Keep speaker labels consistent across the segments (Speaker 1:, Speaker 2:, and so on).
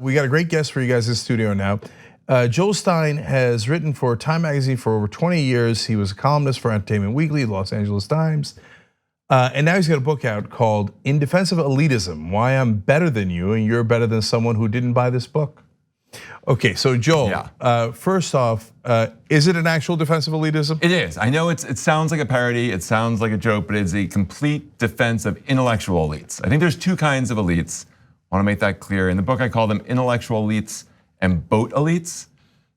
Speaker 1: We got a great guest for you guys in the studio now. Joel Stein has written for Time Magazine for over 20 years. He was a columnist for Entertainment Weekly, Los Angeles Times. And now he's got a book out called In Defense of Elitism, Why I'm Better Than You and You're Better Than Someone Who Didn't Buy This Book. Okay, so Joel, first off, is it an actual defense of elitism?
Speaker 2: It is. I know it sounds like a parody, it sounds like a joke, but it's a complete defense of intellectual elites. I think there's two kinds of elites. I want to make that clear. In the book, I call them intellectual elites and boat elites.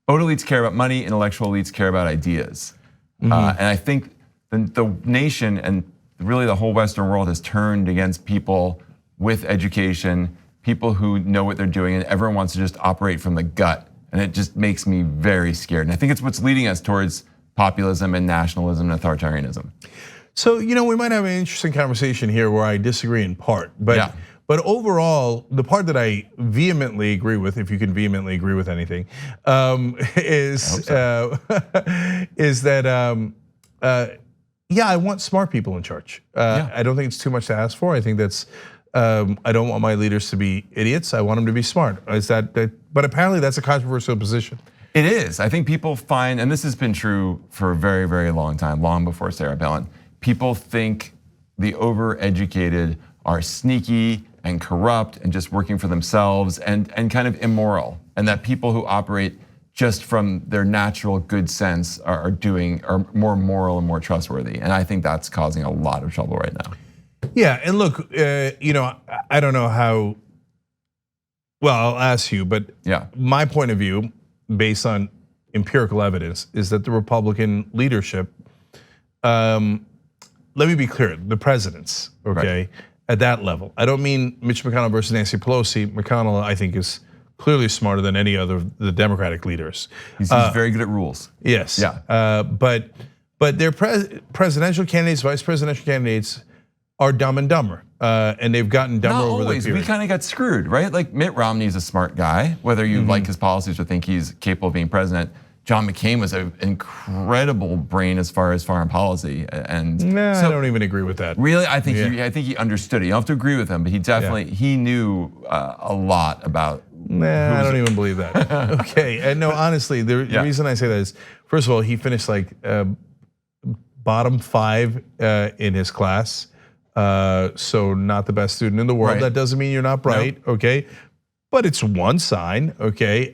Speaker 2: Boat elites care about money, intellectual elites care about ideas. And I think the nation and really the whole Western world has turned against people with education, people who know what they're doing, and everyone wants to just operate from the gut. And it just makes me very scared. And I think it's what's leading us towards populism and nationalism and authoritarianism.
Speaker 1: So, we might have an interesting conversation here where I disagree in part, but overall, the part that I vehemently agree with, if you can vehemently agree with anything, is that I want smart people in charge. I don't think it's too much to ask for. I think that's I don't want my leaders to be idiots. I want them to be smart. But apparently that's a controversial position.
Speaker 2: It is. I think people find, and this has been true for a very, very long time, long before Sarah Palin. People think the overeducated are sneaky and corrupt and just working for themselves and kind of immoral, and that people who operate just from their natural good sense are more moral and more trustworthy. And I think that's causing a lot of trouble right now.
Speaker 1: Yeah, and look, I don't know how. Well, I'll ask you, but my point of view, based on empirical evidence, is that the Republican leadership. Let me be clear: the presidents, okay. Right. At that level. I don't mean Mitch McConnell versus Nancy Pelosi. McConnell, I think, is clearly smarter than any other of the Democratic leaders.
Speaker 2: He's very good at rules.
Speaker 1: Yes. Yeah. But their presidential candidates, vice presidential candidates are dumb and dumber. And they've gotten dumber over the period.
Speaker 2: We kind of got screwed, right? Like Mitt Romney's a smart guy, whether you like his policies or think he's capable of being president. John McCain was an incredible brain as far as foreign policy, and
Speaker 1: I don't even agree with that.
Speaker 2: Really, I think he understood it. You don't have to agree with him, but he definitely he knew a lot about.
Speaker 1: I don't even believe that. Okay, and no, honestly, the reason I say that is, first of all, he finished like bottom 5 in his class, so not the best student in the world. Right. That doesn't mean you're not bright, okay? But it's one sign, okay?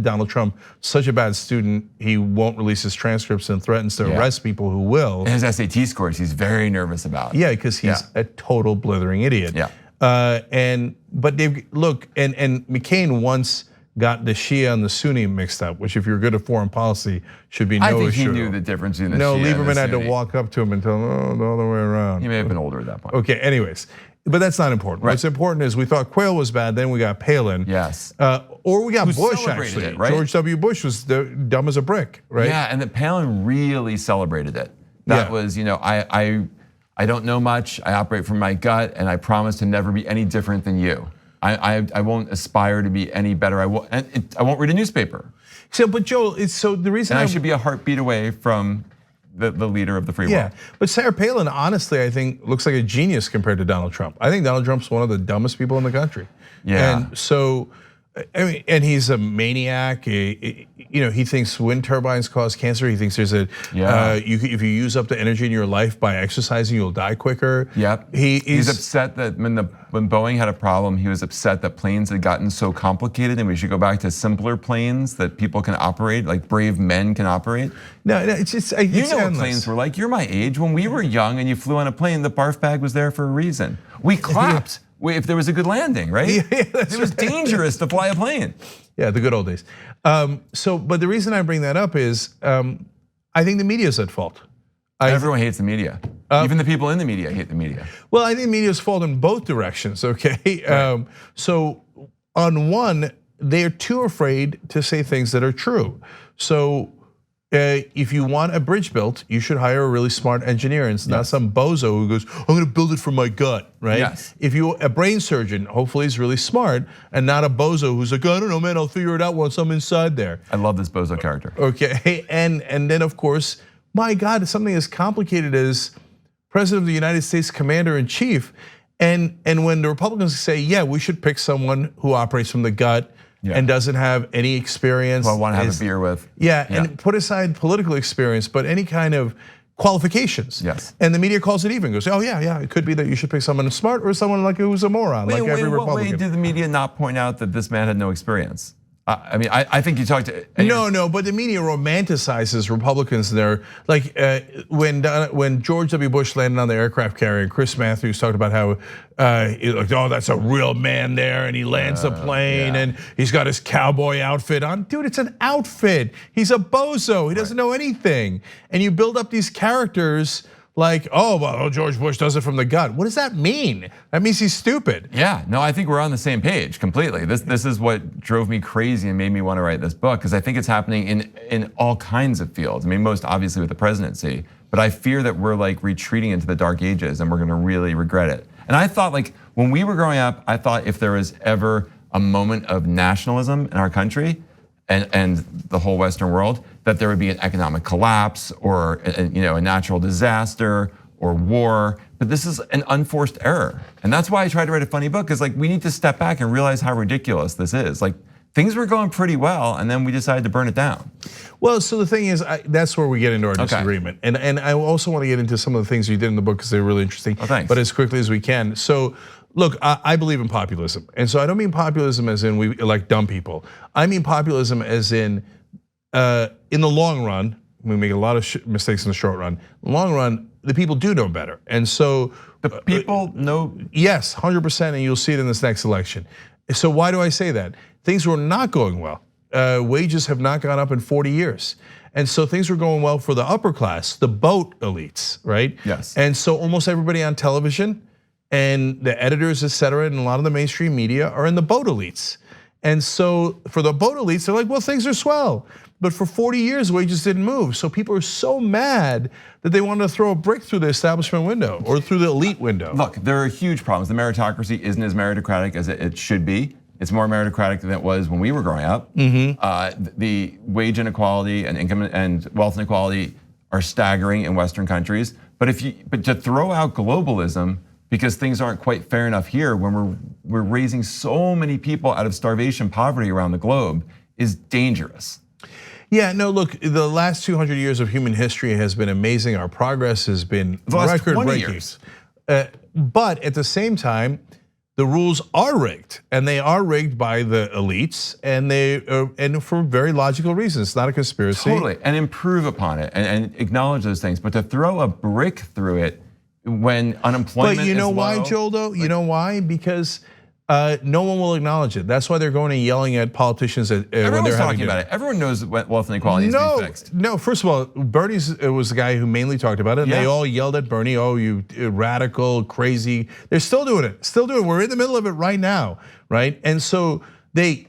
Speaker 1: Donald Trump, such a bad student, he won't release his transcripts and threatens to arrest people who will.
Speaker 2: And his SAT scores, he's very nervous about.
Speaker 1: Yeah, because he's a total blithering idiot.
Speaker 2: Yeah.
Speaker 1: But look, and McCain once got the Shia and the Sunni mixed up, which if you're good at foreign policy should be no issue.
Speaker 2: I think he knew the difference between the Shia and the Sunni.
Speaker 1: No, Lieberman had to walk up to him and tell him, the other way around.
Speaker 2: He may have been older at that point.
Speaker 1: Okay, anyways. But that's not important. Right. What's important is we thought Quayle was bad, then we got Palin.
Speaker 2: Yes.
Speaker 1: Or we got Bush, actually.
Speaker 2: It, right?
Speaker 1: George W. Bush was dumb as a brick, right?
Speaker 2: Yeah, and that Palin really celebrated it. That was, I don't know much, I operate from my gut, and I promise to never be any different than you. I won't aspire to be any better. I won't read a newspaper.
Speaker 1: So, but Joel, the reason
Speaker 2: I should be a heartbeat away from the leader of the free world. Yeah,
Speaker 1: but Sarah Palin, honestly, I think looks like a genius compared to Donald Trump. I think Donald Trump's one of the dumbest people in the country.
Speaker 2: Yeah.
Speaker 1: And so, and he's a maniac. He thinks wind turbines cause cancer. He thinks there's if you use up the energy in your life by exercising, you'll die quicker.
Speaker 2: Yep. He's upset that when Boeing had a problem, he was upset that planes had gotten so complicated and we should go back to simpler planes that people can operate, like brave men can operate.
Speaker 1: No, it's just
Speaker 2: you know what planes were like. You're my age. When we were young and you flew on a plane, the barf bag was there for a reason. We clapped. If there was a good landing, right? It was dangerous to fly a plane.
Speaker 1: Yeah, the good old days. But the reason I bring that up is I think the media's at fault.
Speaker 2: Everyone hates the media. Even the people in the media hate the media.
Speaker 1: Well, I think media's fault in both directions, okay? Right. So on one, they're too afraid to say things that are true. So if you want a bridge built, you should hire a really smart engineer and not some bozo who goes, I'm gonna build it from my gut, right?
Speaker 2: Yes.
Speaker 1: If you're a brain surgeon, hopefully he's really smart and not a bozo who's like, I don't know, man, I'll figure it out once I'm inside there.
Speaker 2: I love this bozo character.
Speaker 1: Okay, and then of course, my God, something as complicated as President of the United States Commander-in-Chief, and when the Republicans say, yeah, we should pick someone who operates from the gut, and doesn't have any experience.
Speaker 2: Who I want to have a beer with.
Speaker 1: Yeah, and put aside political experience, but any kind of qualifications.
Speaker 2: Yes.
Speaker 1: And the media calls it even, goes, oh yeah, it could be that you should pick someone smart or someone like who's a moron, like every Republican.
Speaker 2: What way did the media not point out that this man had no experience? I mean, I think you talked to.
Speaker 1: No, but the media romanticizes Republicans. They're like when George W. Bush landed on the aircraft carrier, and Chris Matthews talked about how like, oh, that's a real man there, and he lands the plane, and he's got his cowboy outfit on. Dude, it's an outfit. He's a bozo. He doesn't know anything, and you build up these characters. Like, oh, well, George Bush does it from the gut. What does that mean? That means he's stupid.
Speaker 2: Yeah, no, I think we're on the same page completely. This is what drove me crazy and made me want to write this book, because I think it's happening in all kinds of fields. I mean, most obviously with the presidency, but I fear that we're like retreating into the dark ages and we're gonna really regret it. And I thought, like, when we were growing up, I thought if there was ever a moment of nationalism in our country and the whole Western world, that there would be an economic collapse or a natural disaster or war. But this is an unforced error. And that's why I tried to write a funny book, is like, we need to step back and realize how ridiculous this is. Like, things were going pretty well, and then we decided to burn it down.
Speaker 1: Well, so the thing is, that's where we get into our disagreement. And I also want to get into some of the things you did in the book, because they're really interesting.
Speaker 2: Oh, thanks.
Speaker 1: But as quickly as we can. So, look, I believe in populism. And so I don't mean populism as in we elect dumb people. I mean populism as in the long run, we make a lot of mistakes in the short run. In the long run, the people do know better. And so
Speaker 2: the people know.
Speaker 1: Yes, 100%, and you'll see it in this next election. So why do I say that? Things were not going well. Wages have not gone up in 40 years. And so things were going well for the upper class, the boat elites, right?
Speaker 2: Yes.
Speaker 1: And so almost everybody on television and the editors, et cetera, and a lot of the mainstream media are in the boat elites. And so for the boat elites, they're like, well, things are swell. But for 40 years, wages didn't move. So people are so mad that they wanted to throw a brick through the establishment window or through the elite window.
Speaker 2: Look, there are huge problems. The meritocracy isn't as meritocratic as it should be. It's more meritocratic than it was when we were growing up. The wage inequality and income and wealth inequality are staggering in Western countries. But to throw out globalism because things aren't quite fair enough here, when we're raising so many people out of starvation, poverty around the globe, is dangerous.
Speaker 1: Yeah, no, look, the last 200 years of human history has been amazing. Our progress has been record-breaking. But at the same time, the rules are rigged, and they are rigged by the elites, and for very logical reasons. It's not a conspiracy.
Speaker 2: Totally, and improve upon it and acknowledge those things. But to throw a brick through it when unemployment is low.
Speaker 1: But you know why, Joel, though? You know why? Because no one will acknowledge it. That's why they're going and yelling at politicians when they're
Speaker 2: talking about it. Everyone knows wealth inequality needs to be fixed.
Speaker 1: No, first of all, Bernie was the guy who mainly talked about it. And they all yelled at Bernie, oh, you radical, crazy. They're still doing it, We're in the middle of it right now, right? And so they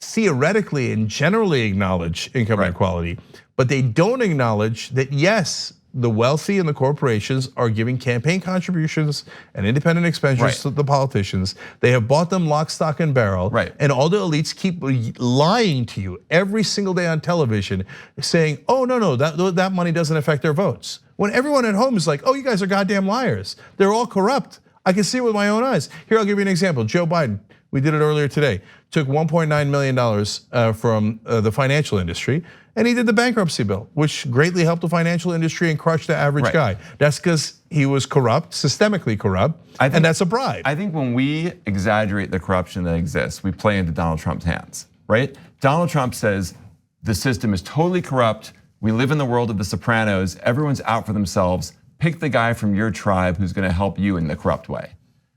Speaker 1: theoretically and generally acknowledge income inequality, but they don't acknowledge that, yes, the wealthy and the corporations are giving campaign contributions and independent expenditures to the politicians. They have bought them lock, stock, and barrel. And all the elites keep lying to you every single day on television, saying, oh, no, that money doesn't affect their votes. When everyone at home is like, oh, you guys are goddamn liars. They're all corrupt. I can see it with my own eyes. Here, I'll give you an example. Joe Biden, we did it earlier today, took $1.9 million from the financial industry, and he did the bankruptcy bill, which greatly helped the financial industry and crushed the average guy. That's because he was corrupt, systemically corrupt, and that's a bribe.
Speaker 2: I think when we exaggerate the corruption that exists, we play into Donald Trump's hands, right? Donald Trump says the system is totally corrupt. We live in the world of the Sopranos. Everyone's out for themselves. Pick the guy from your tribe who's gonna help you in the corrupt way.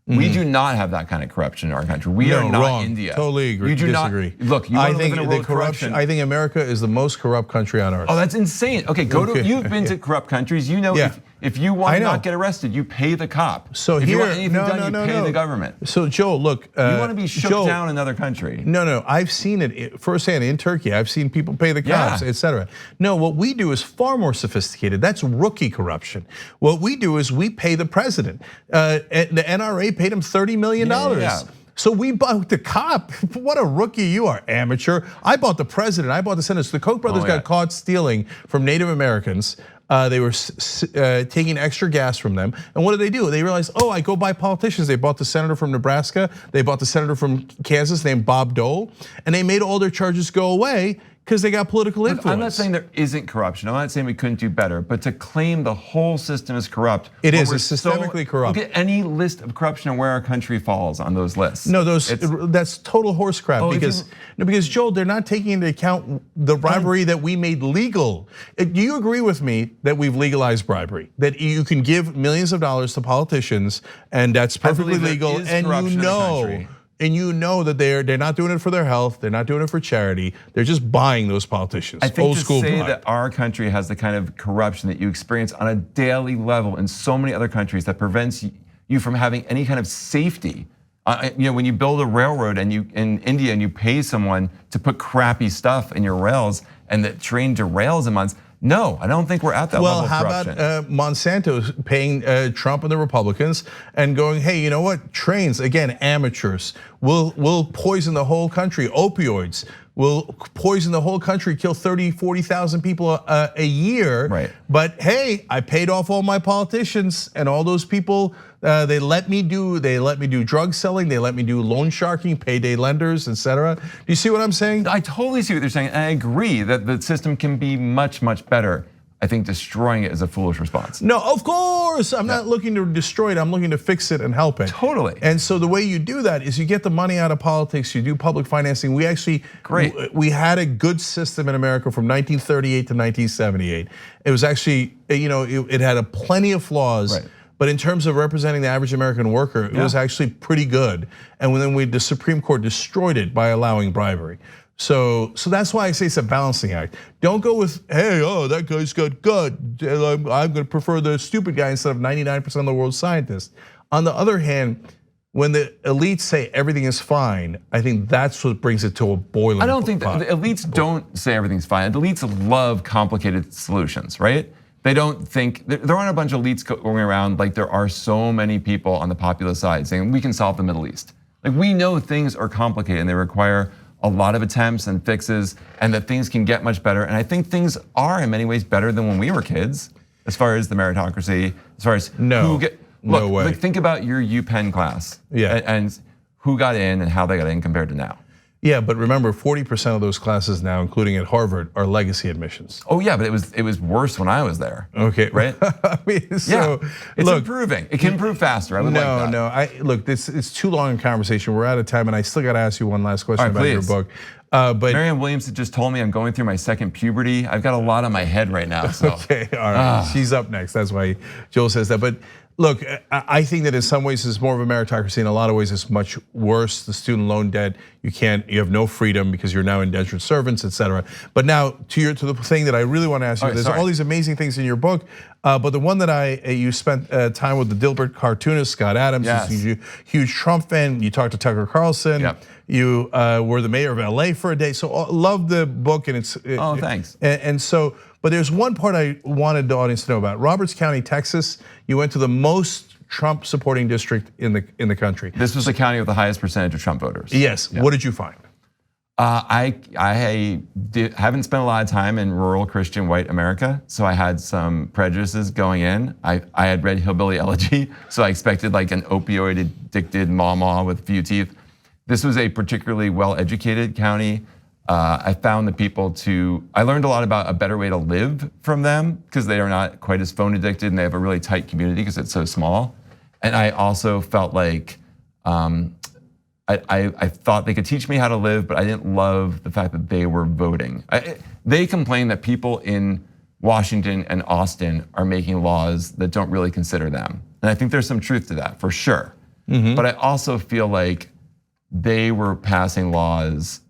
Speaker 2: We do not have that kind of corruption in our country. We are not India.
Speaker 1: Totally agree.
Speaker 2: You do
Speaker 1: disagree.
Speaker 2: Not, look, you live in a world of corruption.
Speaker 1: I think America is the most corrupt country on earth.
Speaker 2: Oh, that's insane. Okay, you've been to corrupt countries. You know, if you want to not get arrested, you pay the cop.
Speaker 1: So
Speaker 2: if
Speaker 1: you
Speaker 2: want anything done, you pay the government.
Speaker 1: So Joe, look,
Speaker 2: you want to be shook down in another country.
Speaker 1: No, I've seen it firsthand in Turkey. I've seen people pay the cops, et cetera. No, what we do is far more sophisticated. That's rookie corruption. What we do is we pay the president. The NRA paid him $30 million. So we bought the cop. What a rookie you are, amateur. I bought the president, I bought the senator. The Koch brothers got caught stealing from Native Americans They were taking extra gas from them. And what did they do? They realized, oh, I go buy politicians. They bought the senator from Nebraska. They bought the senator from Kansas named Bob Dole. And they made all their charges go away because they got political influence.
Speaker 2: I'm not saying there isn't corruption. I'm not saying we couldn't do better. But to claim the whole system is corrupt.
Speaker 1: It is. It's systemically corrupt.
Speaker 2: Look at any list of corruption and where our country falls on those lists.
Speaker 1: No, that's total horse crap because Joel, they're not taking into account the bribery that we made legal. Do you agree with me that we've legalized bribery? That you can give millions of dollars to politicians and that's perfectly legal, and you know that they're not doing it for their health, they're not doing it for charity, they're just buying those politicians.
Speaker 2: I think to say that our country has the kind of corruption that you experience on a daily level in so many other countries that prevents you from having any kind of safety. When you build a railroad and in India and you pay someone to put crappy stuff in your rails and the train derails in months. No, I don't think we're at that level of corruption.
Speaker 1: Well, how about Monsanto paying Trump and the Republicans and going, hey, you know what? Trains, again, amateurs, will poison the whole country. Opioids will poison the whole country, kill 30, 40,000 people a year.
Speaker 2: Right.
Speaker 1: But hey, I paid off all my politicians and all those people. They let me do drug selling, they let me do loan sharking, payday lenders, etc. Do you see what I'm saying?
Speaker 2: I totally see what they're saying, and I agree that the system can be much, much better. I think destroying it is a foolish response.
Speaker 1: No, of course, I'm not looking to destroy it, I'm looking to fix it and help it.
Speaker 2: Totally.
Speaker 1: And so the way you do that is you get the money out of politics, you do public financing. We actually, we had a good system in America from 1938 to 1978. It was actually, it had plenty of flaws.
Speaker 2: Right.
Speaker 1: But in terms of representing the average American worker, it was actually pretty good. And then the Supreme Court destroyed it by allowing bribery. So that's why I say it's a balancing act. Don't go with, hey, that guy's got gut. I'm gonna prefer the stupid guy instead of 99% of the world's scientists. On the other hand, when the elites say everything is fine, I think that's what brings it to a boiling point.
Speaker 2: I don't think the elites don't say everything's fine. The elites love complicated solutions, right? They don't think, there aren't a bunch of elites going around like there are so many people on the populist side saying we can solve the Middle East. Like we know things are complicated and they require a lot of attempts and fixes and that things can get much better. And I think things are in many ways better than when we were kids, as far as the meritocracy, as far as
Speaker 1: no way.
Speaker 2: Like think about your UPenn class and who got in and how they got in compared to now.
Speaker 1: Yeah, but remember, 40% of those classes now, including at Harvard, are legacy admissions.
Speaker 2: Oh yeah, but it was worse when I was there.
Speaker 1: Okay,
Speaker 2: right?
Speaker 1: I mean, so
Speaker 2: it's improving. It can improve faster. I would like that.
Speaker 1: Look, it's too long a conversation. We're out of time, and I still got to ask you one last question about your book. But
Speaker 2: Marianne Williamson just told me I'm going through my second puberty. I've got a lot on my head right now. So.
Speaker 1: Okay, all right. She's up next. That's why Joel says that. But look, I think that in some ways it's more of a meritocracy. In a lot of ways, it's much worse. The student loan debt, you have no freedom because you're now indentured servants, etc. But now to the thing that I really want to ask you, there's all these amazing things in your book, but the one that you spent time with the Dilbert cartoonist Scott Adams, a huge Trump fan. You talked to Tucker Carlson.
Speaker 2: Yep.
Speaker 1: You were the mayor of LA for a day. So love the book, and it's
Speaker 2: thanks.
Speaker 1: And so. But there's one part I wanted the audience to know about. Roberts County, Texas, you went to the most Trump supporting district in the country.
Speaker 2: This was the county with the highest percentage of Trump voters.
Speaker 1: Yes, what did you find?
Speaker 2: I haven't spent a lot of time in rural Christian white America, so I had some prejudices going in. I had read Hillbilly Elegy, so I expected like an opioid addicted mama with few teeth. This was a particularly well-educated county. I found the people I learned a lot about a better way to live from them because they are not quite as phone addicted and they have a really tight community because it's so small. And I also felt like I thought they could teach me how to live, but I didn't love the fact that they were voting. They complain that people in Washington and Austin are making laws that don't really consider them. And I think there's some truth to that, for sure. But I also feel like they were passing laws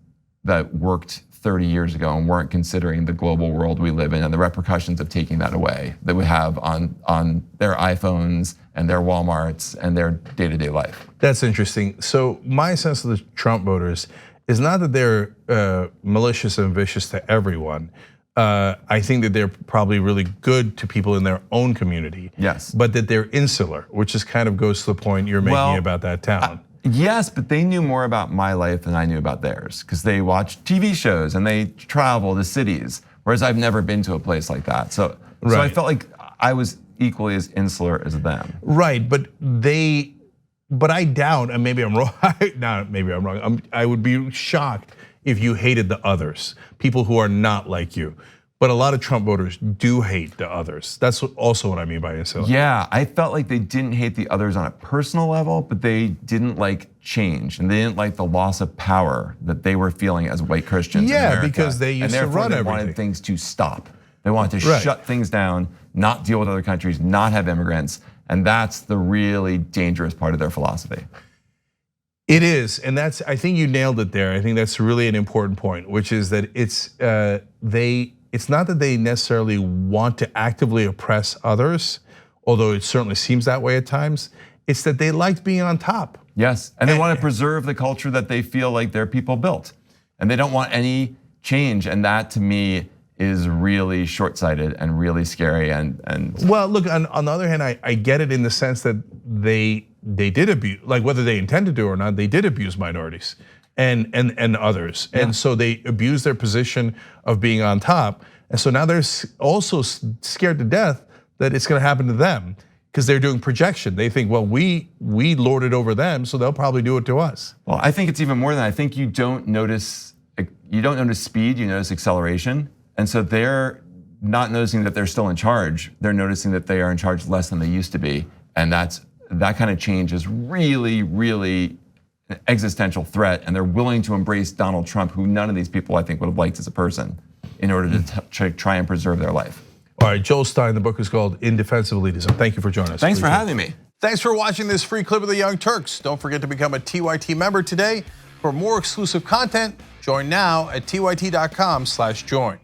Speaker 2: that worked 30 years ago and weren't considering the global world we live in and the repercussions of taking that away that we have on their iPhones and their Walmarts and their day-to-day life.
Speaker 1: That's interesting. So my sense of the Trump voters is not that they're malicious and vicious to everyone. I think that they're probably really good to people in their own community.
Speaker 2: Yes.
Speaker 1: But that they're insular, which just kind of goes to the point you're making about that town.
Speaker 2: Yes, but they knew more about my life than I knew about theirs because they watched TV shows and they travel to cities, whereas I've never been to a place like that. So Right. So I felt like I was equally as insular as them.
Speaker 1: Right, but I doubt, and maybe I'm wrong. Maybe I'm wrong. I would be shocked if you hated the others, people who are not like you. But a lot of Trump voters do hate the others. That's also what I mean by insular.
Speaker 2: Yeah, I felt like they didn't hate the others on a personal level, but they didn't like change, and they didn't like the loss of power that they were feeling as white Christians.
Speaker 1: Yeah,
Speaker 2: in America.
Speaker 1: because they used to run everything.
Speaker 2: They wanted things to stop. They wanted to shut things down, not deal with other countries, not have immigrants, and that's the really dangerous part of their philosophy.
Speaker 1: It is, and I think you nailed it there. I think that's really an important point, which is that it's not that they necessarily want to actively oppress others, although it certainly seems that way at times. It's that they liked being on top.
Speaker 2: Yes, and they want to preserve the culture that they feel like their people built. And they don't want any change, and that to me is really short-sighted and really scary. And
Speaker 1: well, look, on the other hand, I get it in the sense that they did abuse, like whether they intended to or not, they did abuse minorities and others. And so they abused their position of being on top. And so now they're also scared to death that it's gonna happen to them because they're doing projection. They think, well, we lord it over them, so they'll probably do it to us.
Speaker 2: Well, I think it's even more than that. I think you don't notice speed, you notice acceleration. And so they're not noticing that they're still in charge. They're noticing that they are in charge less than they used to be. And that kind of change is really, really an existential threat, and they're willing to embrace Donald Trump, who none of these people I think would have liked as a person, in order to try and preserve their life.
Speaker 1: All right, Joel Stein, the book is called In Defense of Elitism. Thank you for joining us.
Speaker 2: Thanks for having me.
Speaker 1: Thanks for watching this free clip of the Young Turks. Don't forget to become a TYT member today. For more exclusive content, join now at tyt.com/join.